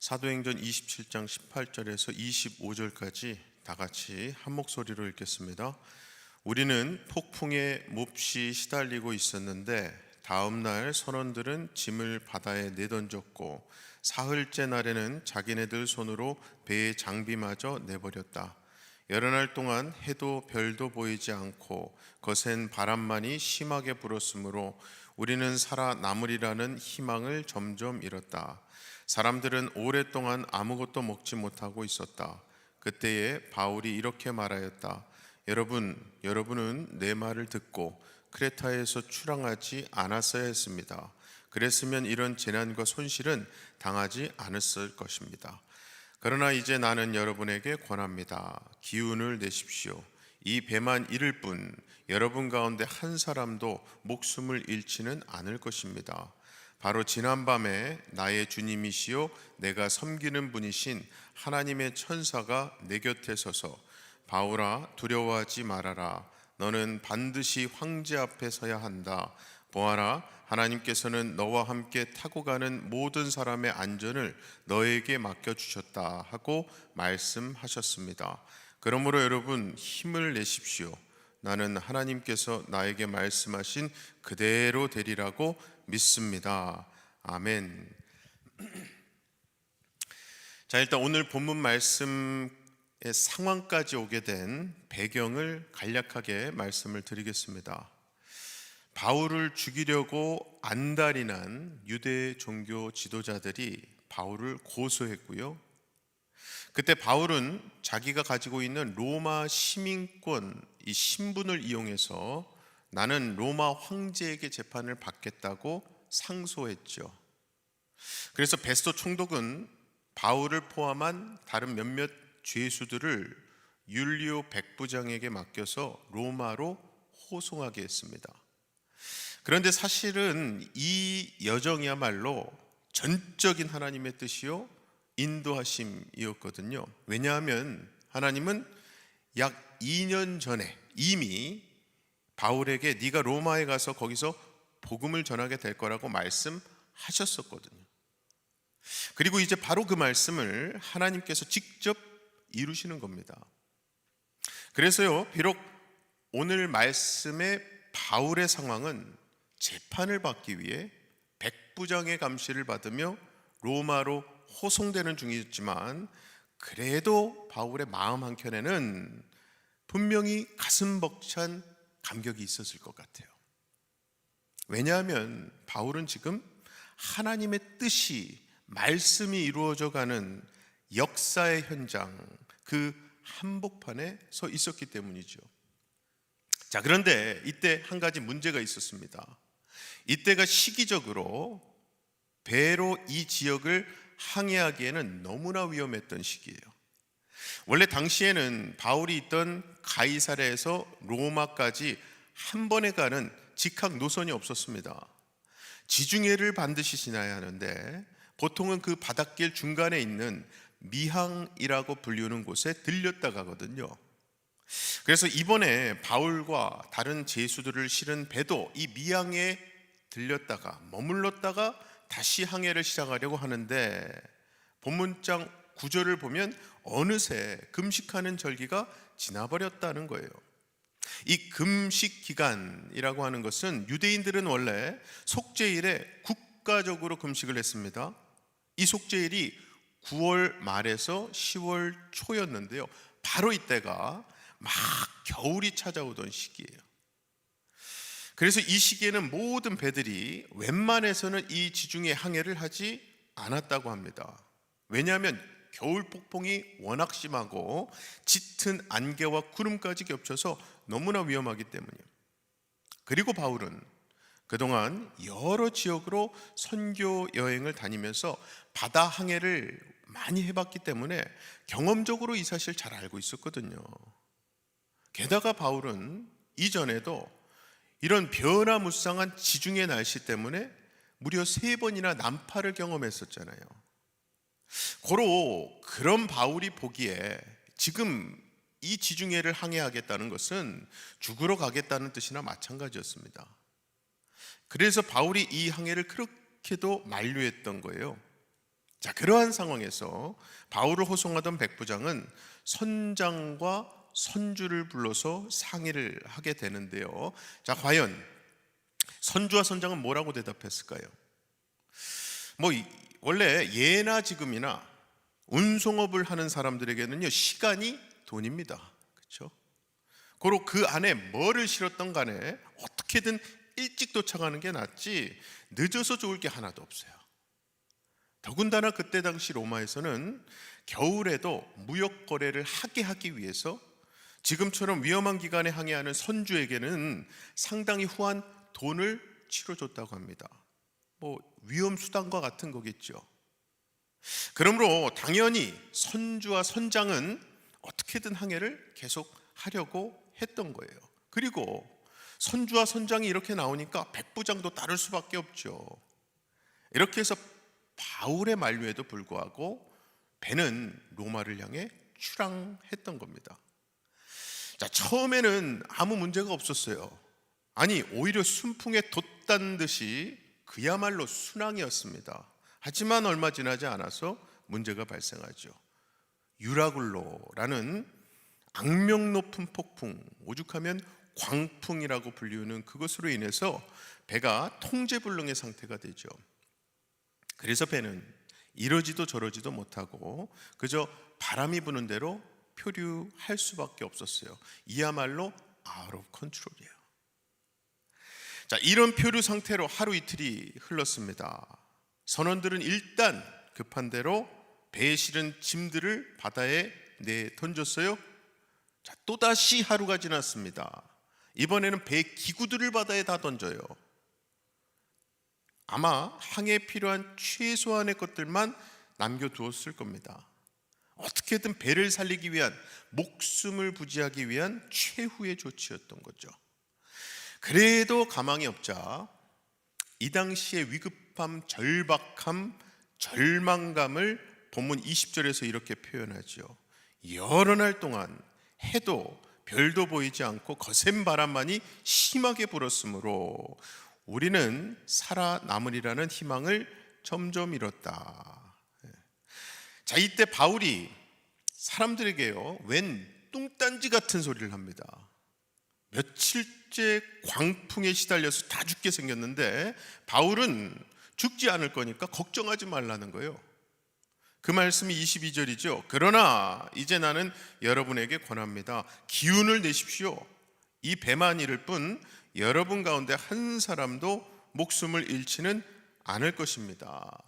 사도행전 27장 18절에서 25절까지 다 같이 한 목소리로 읽겠습니다. 우리는 폭풍에 몹시 시달리고 있었는데 다음 날 선원들은 짐을 바다에 내던졌고 사흘째 날에는 자기네들 손으로 배의 장비마저 내버렸다. 여러 날 동안 해도 별도 보이지 않고 거센 바람만이 심하게 불었으므로 우리는 살아남으리라는 희망을 점점 잃었다. 사람들은 오랫동안 아무것도 먹지 못하고 있었다. 그때에 바울이 이렇게 말하였다. 여러분은 내 말을 듣고 크레타에서 출항하지 않았어야 했습니다. 그랬으면 이런 재난과 손실은 당하지 않았을 것입니다. 그러나 이제 나는 여러분에게 권합니다. 기운을 내십시오. 이 배만 잃을 뿐 여러분 가운데 한 사람도 목숨을 잃지는 않을 것입니다. 바로 지난밤에 나의 주님이시요 내가 섬기는 분이신 하나님의 천사가 내 곁에 서서 바울아 두려워하지 말아라. 너는 반드시 황제 앞에 서야 한다. 보아라, 하나님께서는 너와 함께 타고 가는 모든 사람의 안전을 너에게 맡겨주셨다 하고 말씀하셨습니다. 그러므로 여러분 힘을 내십시오. 나는 하나님께서 나에게 말씀하신 그대로 되리라고 믿습니다. 아멘. 자, 일단 오늘 본문 말씀의 상황까지 오게 된 배경을 간략하게 말씀을 드리겠습니다. 바울을 죽이려고 안달이 난 유대 종교 지도자들이 바울을 고소했고요. 그때 바울은 자기가 가지고 있는 로마 시민권 이 신분을 이용해서 나는 로마 황제에게 재판을 받겠다고 상소했죠. 그래서 베스토 총독은 바울을 포함한 다른 몇몇 죄수들을 율리오 백부장에게 맡겨서 로마로 호송하게 했습니다. 그런데 사실은 이 여정이야말로 전적인 하나님의 뜻이요 인도하심이었거든요. 왜냐하면 하나님은 약 2년 전에 이미 바울에게 네가 로마에 가서 거기서 복음을 전하게 될 거라고 말씀하셨었거든요. 그리고 이제 바로 그 말씀을 하나님께서 직접 이루시는 겁니다. 그래서요, 비록 오늘 말씀의 바울의 상황은 재판을 받기 위해 백부장의 감시를 받으며 로마로 호송되는 중이었지만 그래도 바울의 마음 한켠에는 분명히 가슴 벅찬 감격이 있었을 것 같아요. 왜냐하면 바울은 지금 하나님의 뜻이 말씀이 이루어져 가는 역사의 현장, 그 한복판에 서 있었기 때문이죠. 자, 그런데 이때 한 가지 문제가 있었습니다. 이때가 시기적으로 배로 이 지역을 항해하기에는 너무나 위험했던 시기예요. 원래 당시에는 바울이 있던 가이사랴에서 로마까지 한 번에 가는 직항 노선이 없었습니다. 지중해를 반드시 지나야 하는데 보통은 그 바닷길 중간에 있는 미항이라고 불리는 곳에 들렸다 가거든요. 그래서 이번에 바울과 다른 제수들을 실은 배도 이 미항에 들렸다가 머물렀다가 다시 항해를 시작하려고 하는데 본문장 9절을 보면 어느새 금식하는 절기가 지나버렸다는 거예요. 이 금식 기간이라고 하는 것은 유대인들은 원래 속죄일에 국가적으로 금식을 했습니다. 이 속죄일이 9월 말에서 10월 초였는데요. 바로 이때가 막 겨울이 찾아오던 시기예요. 그래서 이 시기에는 모든 배들이 웬만해서는 이 지중해 항해를 하지 않았다고 합니다. 왜냐하면 겨울 폭풍이 워낙 심하고 짙은 안개와 구름까지 겹쳐서 너무나 위험하기 때문이에요. 그리고 바울은 그동안 여러 지역으로 선교 여행을 다니면서 바다 항해를 많이 해봤기 때문에 경험적으로 이 사실 잘 알고 있었거든요. 게다가 바울은 이전에도 이런 변화무쌍한 지중해 날씨 때문에 무려 3번이나 난파를 경험했었잖아요. 고로 그런 바울이 보기에 지금 이 지중해를 항해하겠다는 것은 죽으러 가겠다는 뜻이나 마찬가지였습니다. 그래서 바울이 이 항해를 그렇게도 만류했던 거예요. 자, 그러한 상황에서 바울을 호송하던 백부장은 선장과 선주를 불러서 상의를 하게 되는데요. 자, 과연 선주와 선장은 뭐라고 대답했을까요? 원래 예나 지금이나 운송업을 하는 사람들에게는요, 시간이 돈입니다. 그렇죠? 고로 그 안에 뭐를 실었던 간에 어떻게든 일찍 도착하는 게 낫지 늦어서 좋을 게 하나도 없어요. 더군다나 그때 당시 로마에서는 겨울에도 무역 거래를 하기 위해서 지금처럼 위험한 기간에 항해하는 선주에게는 상당히 후한 돈을 치러줬다고 합니다. 위험 수당과 같은 거겠죠. 그러므로 당연히 선주와 선장은 어떻게든 항해를 계속 하려고 했던 거예요. 그리고 선주와 선장이 이렇게 나오니까 백부장도 따를 수밖에 없죠. 이렇게 해서 바울의 만류에도 불구하고 배는 로마를 향해 출항했던 겁니다. 자, 처음에는 아무 문제가 없었어요. 아니, 오히려 순풍에 돛단 듯이 그야말로 순항이었습니다. 하지만 얼마 지나지 않아서 문제가 발생하죠. 유라굴로라는 악명 높은 폭풍, 오죽하면 광풍이라고 불리우는 그것으로 인해서 배가 통제불능의 상태가 되죠. 그래서 배는 이러지도 저러지도 못하고 그저 바람이 부는 대로 표류할 수밖에 없었어요. 이야말로 out of control이에요. 자, 이런 표류 상태로 하루 이틀이 흘렀습니다. 선원들은 일단 급한 대로 배에 실은 짐들을 바다에 내던졌어요. 자, 또다시 하루가 지났습니다. 이번에는 배 기구들을 바다에 다 던져요. 아마 항해에 필요한 최소한의 것들만 남겨두었을 겁니다. 어떻게든 배를 살리기 위한, 목숨을 부지하기 위한 최후의 조치였던 거죠. 그래도 가망이 없자 이 당시의 위급함, 절박함, 절망감을 본문 20절에서 이렇게 표현하죠. 여러 날 동안 해도 별도 보이지 않고 거센 바람만이 심하게 불었으므로 우리는 살아남으리라는 희망을 점점 잃었다. 자, 이때 바울이 사람들에게요, 웬 뚱딴지 같은 소리를 합니다. 며칠째 광풍에 시달려서 다 죽게 생겼는데 바울은 죽지 않을 거니까 걱정하지 말라는 거예요. 그 말씀이 22절이죠. 그러나 이제 나는 여러분에게 권합니다. 기운을 내십시오. 이 배만 잃을 뿐 여러분 가운데 한 사람도 목숨을 잃지는 않을 것입니다.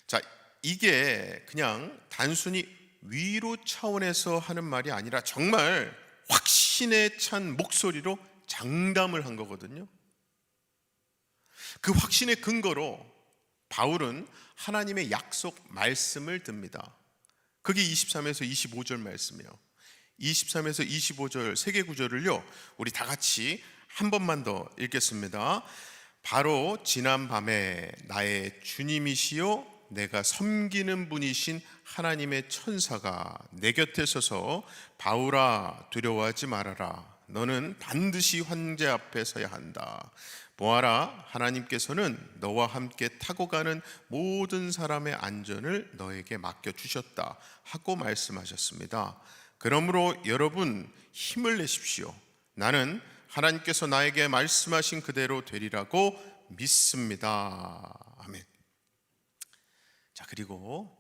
자, 이게 그냥 단순히 위로 차원에서 하는 말이 아니라 정말 확신에 찬 목소리로 장담을 한 거거든요. 그 확신의 근거로 바울은 하나님의 약속 말씀을 듭니다. 그게 23에서 25절 말씀이에요. 23에서 25절 세 개 구절을요, 우리 다 같이 한 번만 더 읽겠습니다. 바로 지난 밤에 나의 주님이시요 내가 섬기는 분이신 하나님의 천사가 내 곁에 서서 바울아 두려워하지 말아라. 너는 반드시 황제 앞에 서야 한다. 보아라, 하나님께서는 너와 함께 타고 가는 모든 사람의 안전을 너에게 맡겨주셨다 하고 말씀하셨습니다. 그러므로 여러분 힘을 내십시오. 나는 하나님께서 나에게 말씀하신 그대로 되리라고 믿습니다. 아멘. 자, 그리고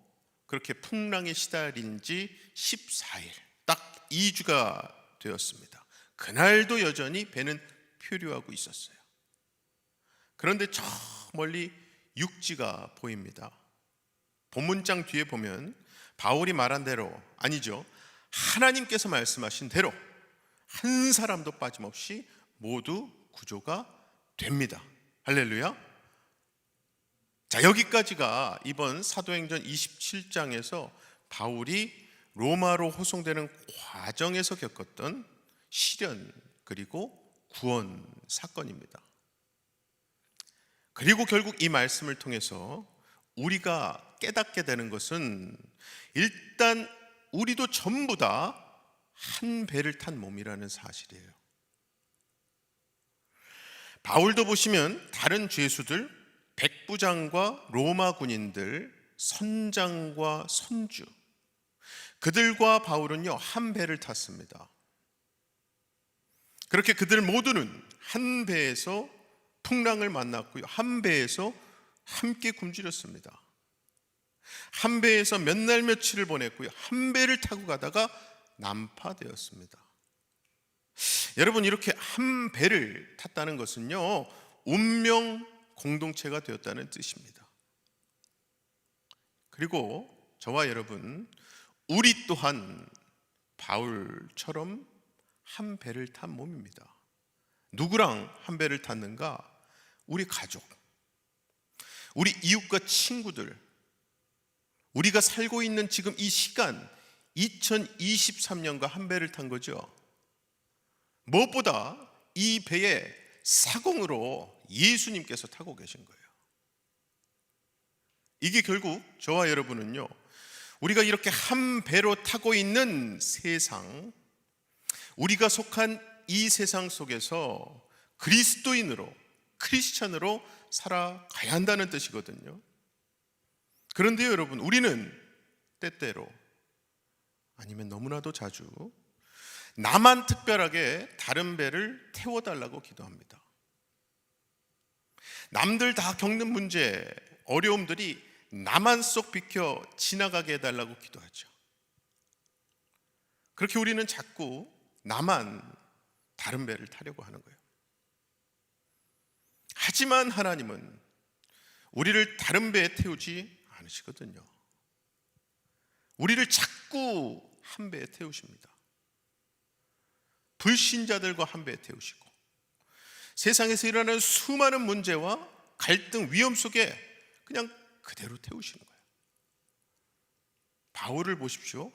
그렇게 풍랑에 시달린 지 14일, 딱 2주가 되었습니다. 그날도 여전히 배는 표류하고 있었어요. 그런데 저 멀리 육지가 보입니다. 본문장 뒤에 보면 바울이 말한 대로, 아니죠, 하나님께서 말씀하신 대로 한 사람도 빠짐없이 모두 구조가 됩니다. 할렐루야. 자, 여기까지가 이번 사도행전 27장에서 바울이 로마로 호송되는 과정에서 겪었던 시련 그리고 구원 사건입니다. 그리고 결국 이 말씀을 통해서 우리가 깨닫게 되는 것은 일단 우리도 전부 다 한 배를 탄 몸이라는 사실이에요. 바울도 보시면 다른 죄수들, 백부장과 로마 군인들 선장과 선주, 그들과 바울은요 한 배를 탔습니다. 그렇게 그들 모두는 한 배에서 풍랑을 만났고요, 한 배에서 함께 굶주렸습니다. 한 배에서 몇 날 며칠을 보냈고요, 한 배를 타고 가다가 난파되었습니다. 여러분, 이렇게 한 배를 탔다는 것은요 운명 공동체가 되었다는 뜻입니다. 그리고 저와 여러분, 우리 또한 바울처럼 한 배를 탄 몸입니다. 누구랑 한 배를 탔는가? 우리 가족, 우리 이웃과 친구들, 우리가 살고 있는 지금 이 시간 2023년과 한 배를 탄 거죠. 무엇보다 이 배에 사공으로 예수님께서 타고 계신 거예요. 이게 결국 저와 여러분은요, 우리가 이렇게 한 배로 타고 있는 세상, 우리가 속한 이 세상 속에서 그리스도인으로, 크리스찬으로 살아가야 한다는 뜻이거든요. 그런데 여러분, 우리는 때때로, 아니면 너무나도 자주 나만 특별하게 다른 배를 태워달라고 기도합니다. 남들 다 겪는 문제, 어려움들이 나만 쏙 비켜 지나가게 해달라고 기도하죠. 그렇게 우리는 자꾸 나만 다른 배를 타려고 하는 거예요. 하지만 하나님은 우리를 다른 배에 태우지 않으시거든요. 우리를 자꾸 한 배에 태우십니다. 불신자들과 한 배에 태우시고, 세상에서 일어나는 수많은 문제와 갈등, 위험 속에 그냥 그대로 태우시는 거예요. 바울을 보십시오.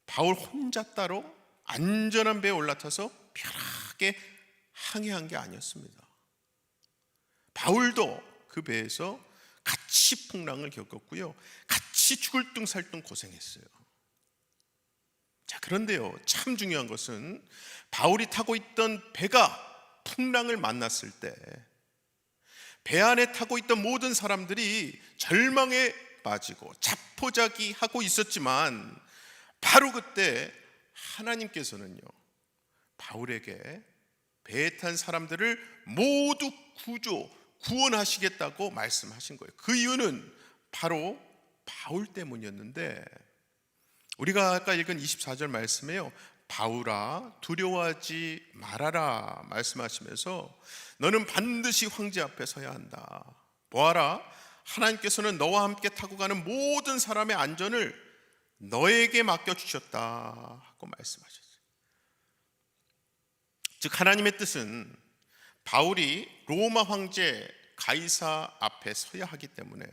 바울 혼자 따로 안전한 배에 올라타서 편하게 항해한 게 아니었습니다. 바울도 그 배에서 같이 풍랑을 겪었고요, 같이 죽을 둥 살 둥 고생했어요. 자, 그런데요, 참 중요한 것은 바울이 타고 있던 배가 풍랑을 만났을 때 배 안에 타고 있던 모든 사람들이 절망에 빠지고 자포자기하고 있었지만, 바로 그때 하나님께서는요 바울에게 배에 탄 사람들을 모두 구원하시겠다고 말씀하신 거예요. 그 이유는 바로 바울 때문이었는데, 우리가 아까 읽은 24절 말씀에요, 바울아 두려워하지 말아라 말씀하시면서 너는 반드시 황제 앞에 서야 한다. 보아라, 하나님께서는 너와 함께 타고 가는 모든 사람의 안전을 너에게 맡겨주셨다 하고 말씀하셨어요. 즉, 하나님의 뜻은 바울이 로마 황제 가이사 앞에 서야 하기 때문에,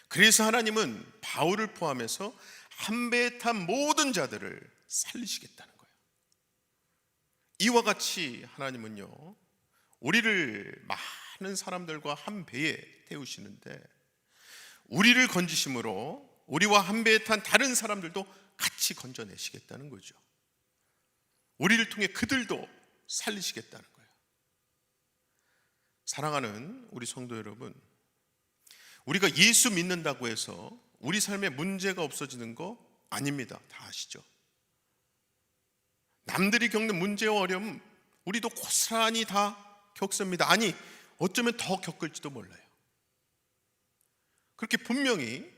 그래서 하나님은 바울을 포함해서 한 배에 탄 모든 자들을 살리시겠다는 거예요. 이와 같이 하나님은요 우리를 많은 사람들과 한 배에 태우시는데, 우리를 건지심으로 우리와 한 배에 탄 다른 사람들도 같이 건져내시겠다는 거죠. 우리를 통해 그들도 살리시겠다는 거예요. 사랑하는 우리 성도 여러분, 우리가 예수 믿는다고 해서 우리 삶에 문제가 없어지는 거 아닙니다. 다 아시죠? 남들이 겪는 문제와 어려움 우리도 고스란히 다 겪습니다. 아니, 어쩌면 더 겪을지도 몰라요. 그렇게 분명히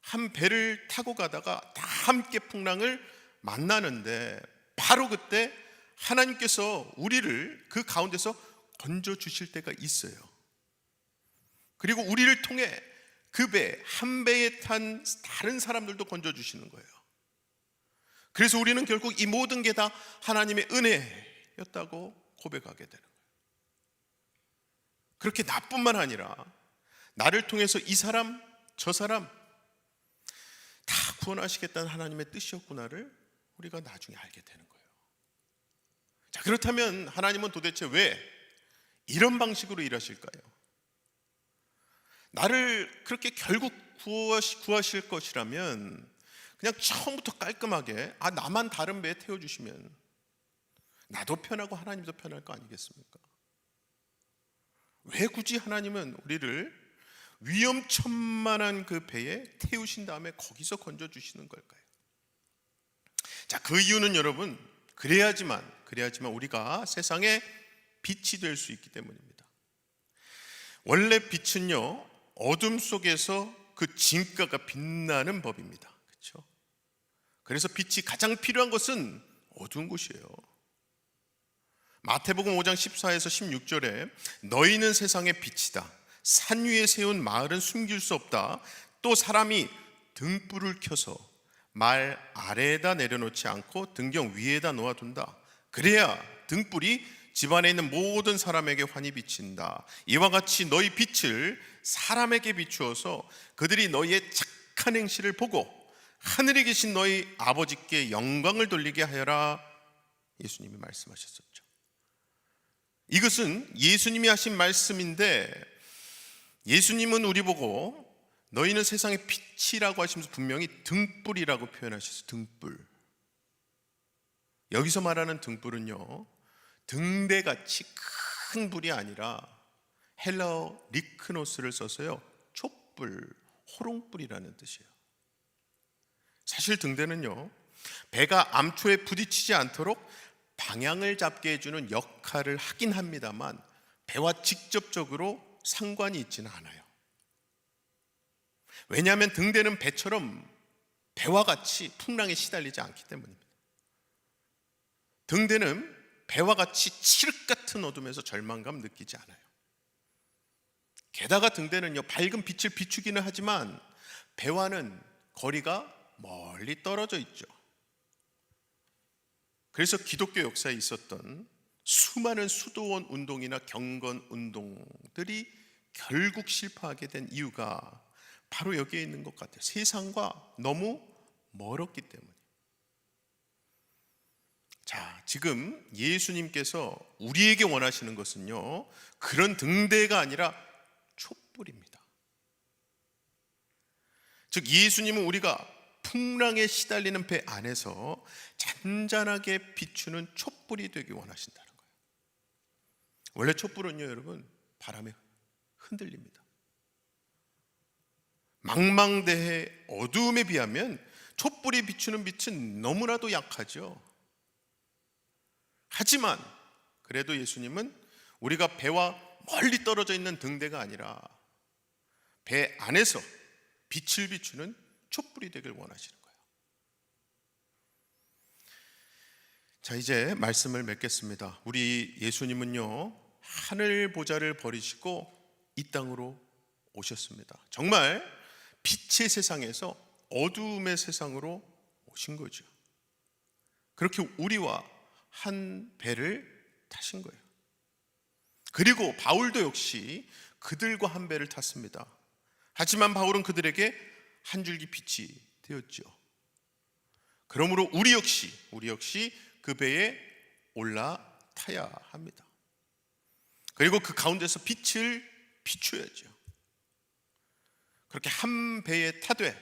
한 배를 타고 가다가 다 함께 풍랑을 만나는데, 바로 그때 하나님께서 우리를 그 가운데서 건져주실 때가 있어요. 그리고 우리를 통해 그 배, 한 배에 탄 다른 사람들도 건져주시는 거예요. 그래서 우리는 결국 이 모든 게 다 하나님의 은혜였다고 고백하게 되는 거예요. 그렇게 나뿐만 아니라 나를 통해서 이 사람, 저 사람 다 구원하시겠다는 하나님의 뜻이었구나를 우리가 나중에 알게 되는 거예요. 자, 그렇다면 하나님은 도대체 왜 이런 방식으로 일하실까요? 나를 그렇게 결국 구하실 것이라면 그냥 처음부터 깔끔하게 나만 다른 배에 태워주시면 나도 편하고 하나님도 편할 거 아니겠습니까? 왜 굳이 하나님은 우리를 위험천만한 그 배에 태우신 다음에 거기서 건져주시는 걸까요? 자, 그 이유는 여러분, 그래야지만 우리가 세상에 빛이 될 수 있기 때문입니다. 원래 빛은요, 어둠 속에서 그 진가가 빛나는 법입니다. 그렇죠? 그래서 빛이 가장 필요한 것은 어두운 곳이에요. 마태복음 5장 14에서 16절에 너희는 세상의 빛이다. 산 위에 세운 마을은 숨길 수 없다. 또 사람이 등불을 켜서 말 아래에다 내려놓지 않고 등경 위에다 놓아둔다. 그래야 등불이 집안에 있는 모든 사람에게 환히 비친다. 이와 같이 너희 빛을 사람에게 비추어서 그들이 너희의 착한 행실을 보고 하늘에 계신 너희 아버지께 영광을 돌리게 하여라. 예수님이 말씀하셨었죠. 이것은 예수님이 하신 말씀인데, 예수님은 우리 보고 너희는 세상의 빛이라고 하시면서 분명히 등불이라고 표현하셨어요. 등불. 여기서 말하는 등불은요, 등대같이 큰 불이 아니라 헬라어 리크노스를 써서요, 촛불, 호롱불이라는 뜻이에요. 사실 등대는요, 배가 암초에 부딪히지 않도록 방향을 잡게 해주는 역할을 하긴 합니다만 배와 직접적으로 상관이 있지는 않아요. 왜냐하면 등대는 배처럼 배와 같이 풍랑에 시달리지 않기 때문입니다. 등대는 배와 같이 칠흑 같은 어둠에서 절망감 느끼지 않아요. 게다가 등대는요, 밝은 빛을 비추기는 하지만 배와는 거리가 멀리 떨어져 있죠. 그래서 기독교 역사에 있었던 수많은 수도원 운동이나 경건 운동들이 결국 실패하게 된 이유가 바로 여기에 있는 것 같아요. 세상과 너무 멀었기 때문에. 자, 지금 예수님께서 우리에게 원하시는 것은요, 그런 등대가 아니라 촛불입니다. 즉, 예수님은 우리가 풍랑에 시달리는 배 안에서 잔잔하게 비추는 촛불이 되기 원하신다는 거예요. 원래 촛불은요, 여러분, 바람에 흔들립니다. 망망대해 어두움에 비하면 촛불이 비추는 빛은 너무나도 약하죠. 하지만 그래도 예수님은 우리가 배와 멀리 떨어져 있는 등대가 아니라 배 안에서 빛을 비추는 촛불이 되길 원하시는 거예요. 자, 이제 말씀을 맺겠습니다. 우리 예수님은요, 하늘 보좌를 버리시고 이 땅으로 오셨습니다. 정말 빛의 세상에서 어두움의 세상으로 오신 거죠. 그렇게 우리와 한 배를 타신 거예요. 그리고 바울도 역시 그들과 한 배를 탔습니다. 하지만 바울은 그들에게 한 줄기 빛이 되었죠. 그러므로 우리 역시 그 배에 올라타야 합니다. 그리고 그 가운데서 빛을 비춰야죠. 그렇게 한 배에 타되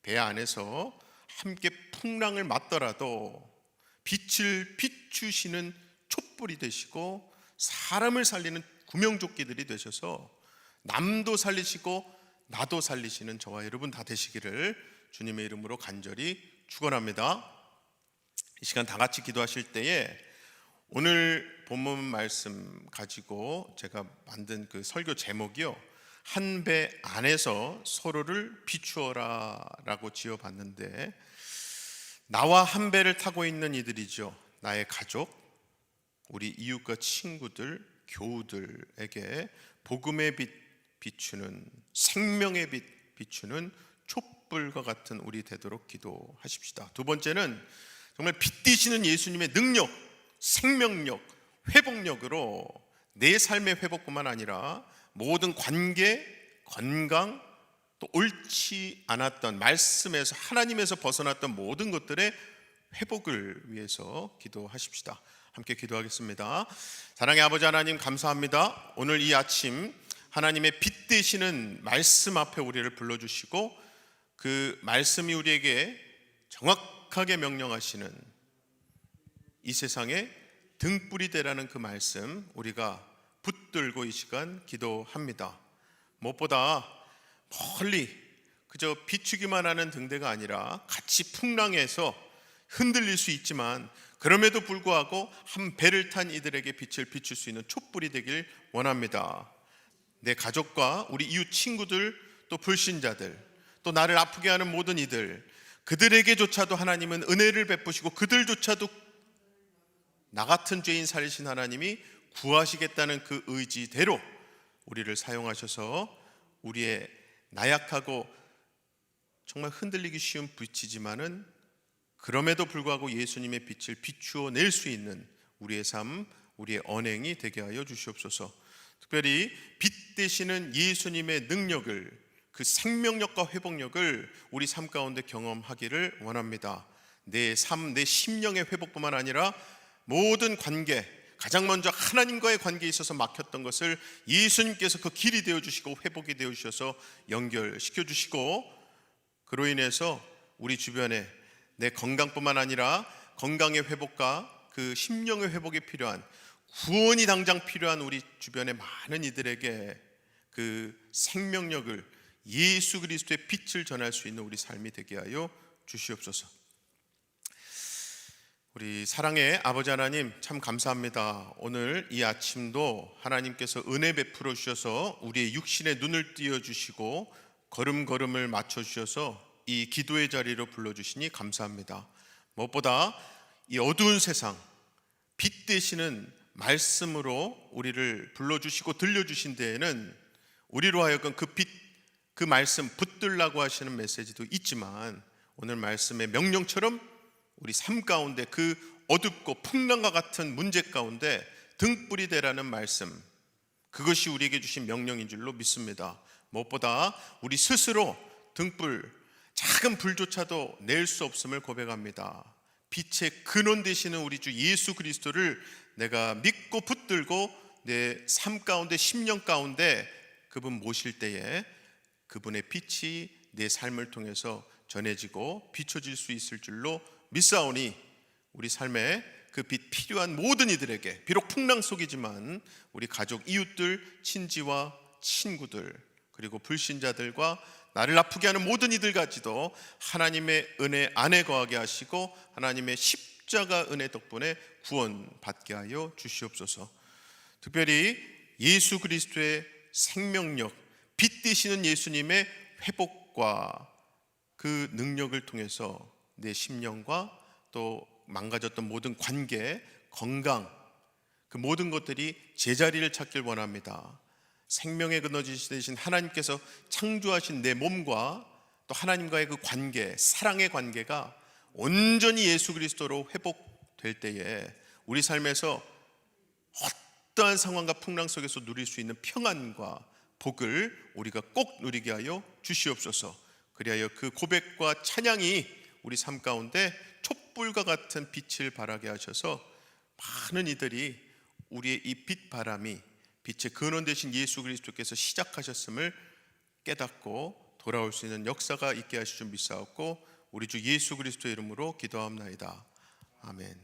배 안에서 함께 풍랑을 맞더라도 빛을 비추시는 촛불이 되시고 사람을 살리는 구명조끼들이 되셔서 남도 살리시고 나도 살리시는 저와 여러분 다 되시기를 주님의 이름으로 간절히 축원합니다. 이 시간 다 같이 기도하실 때에 오늘 본문 말씀 가지고 제가 만든 그 설교 제목이요, 한 배 안에서 서로를 비추어라 라고 지어봤는데, 나와 한 배를 타고 있는 이들이죠. 나의 가족, 우리 이웃과 친구들, 교우들에게 복음의 빛 비추는, 생명의 빛 비추는 촛불과 같은 우리 되도록 기도하십시다. 두 번째는 정말 빛되시는 예수님의 능력, 생명력, 회복력으로 내 삶의 회복뿐만 아니라 모든 관계, 건강, 또 옳지 않았던 말씀에서, 하나님에서 벗어났던 모든 것들의 회복을 위해서 기도하십시다. 함께 기도하겠습니다. 사랑의 아버지 하나님, 감사합니다. 오늘 이 아침 하나님의 빛 되시는 말씀 앞에 우리를 불러주시고 그 말씀이 우리에게 정확하게 명령하시는 이 세상에 등불이 되라는 그 말씀, 우리가 붙들고 이 시간 기도합니다. 무엇보다 멀리 그저 비추기만 하는 등대가 아니라 같이 풍랑해서 흔들릴 수 있지만 그럼에도 불구하고 한 배를 탄 이들에게 빛을 비출 수 있는 촛불이 되길 원합니다. 내 가족과 우리 이웃 친구들, 또 불신자들, 또 나를 아프게 하는 모든 이들, 그들에게조차도 하나님은 은혜를 베푸시고 그들조차도 나 같은 죄인 살리신 하나님이 구하시겠다는 그 의지대로 우리를 사용하셔서 우리의 나약하고 정말 흔들리기 쉬운 빛이지만은 그럼에도 불구하고 예수님의 빛을 비추어 낼 수 있는 우리의 삶, 우리의 언행이 되게 하여 주시옵소서. 특별히 빛 되시는 예수님의 능력을, 그 생명력과 회복력을 우리 삶 가운데 경험하기를 원합니다. 내 삶, 내 심령의 회복뿐만 아니라 모든 관계, 가장 먼저 하나님과의 관계에 있어서 막혔던 것을 예수님께서 그 길이 되어주시고 회복이 되어주셔서 연결시켜 주시고, 그로 인해서 우리 주변에 내 건강뿐만 아니라 건강의 회복과 그 심령의 회복이 필요한, 구원이 당장 필요한 우리 주변의 많은 이들에게 그 생명력을, 예수 그리스도의 빛을 전할 수 있는 우리 삶이 되게 하여 주시옵소서. 우리 사랑의 아버지 하나님, 참 감사합니다. 오늘 이 아침도 하나님께서 은혜 베풀어 주셔서 우리의 육신에 눈을 띄어 주시고 걸음걸음을 맞춰 주셔서 이 기도의 자리로 불러주시니 감사합니다. 무엇보다 이 어두운 세상, 빛 되시는 말씀으로 우리를 불러주시고 들려주신 데에는 우리로 하여금 그 빛, 그 말씀 붙들라고 하시는 메시지도 있지만, 오늘 말씀의 명령처럼 우리 삶 가운데 그 어둡고 풍랑과 같은 문제 가운데 등불이 되라는 말씀, 그것이 우리에게 주신 명령인 줄로 믿습니다. 무엇보다 우리 스스로 등불, 작은 불조차도 낼 수 없음을 고백합니다. 빛의 근원 되시는 우리 주 예수 그리스도를 내가 믿고 붙들고 내 삶 가운데, 심령 가운데 그분 모실 때에 그분의 빛이 내 삶을 통해서 전해지고 비춰질 수 있을 줄로 믿사오니, 우리 삶에 그 빛 필요한 모든 이들에게, 비록 풍랑 속이지만 우리 가족, 이웃들, 친지와 친구들, 그리고 불신자들과 나를 아프게 하는 모든 이들까지도 하나님의 은혜 안에 거하게 하시고 하나님의 십자가 은혜 덕분에 구원받게 하여 주시옵소서. 특별히 예수 그리스도의 생명력, 빛 되시는 예수님의 회복과 그 능력을 통해서 내 심령과 또 망가졌던 모든 관계, 건강, 그 모든 것들이 제자리를 찾길 원합니다. 생명의 근원이신 하나님께서 창조하신 내 몸과 또 하나님과의 그 관계, 사랑의 관계가 온전히 예수 그리스도로 회복될 때에 우리 삶에서 어떠한 상황과 풍랑 속에서 누릴 수 있는 평안과 복을 우리가 꼭 누리게 하여 주시옵소서. 그리하여 그 고백과 찬양이 우리 삶 가운데 촛불과 같은 빛을 발하게 하셔서 많은 이들이 우리의 이 빛바람이, 빛의 근원 되신 예수 그리스도께서 시작하셨음을 깨닫고 돌아올 수 있는 역사가 있게 하실 줄 믿사옵고 우리 주 예수 그리스도의 이름으로 기도합나이다. 아멘.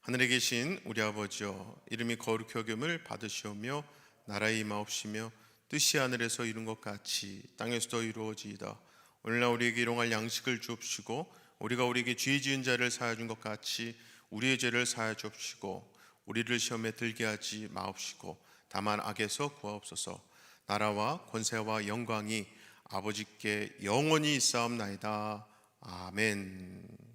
하늘에 계신 우리 아버지여, 이름이 거룩히 여김을 받으시오며 나라의 임하옵시며 뜻이 하늘에서 이룬 것 같이 땅에서도 이루어지이다. 오늘날 우리에게 일용할 양식을 주옵시고 우리가 우리에게 죄 지은 자를 사하여 준 것 같이 우리의 죄를 사하여 주옵시고 우리를 시험에 들게 하지 마옵시고 다만 악에서 구하옵소서. 나라와 권세와 영광이 아버지께 영원히 있사옵나이다. 아멘.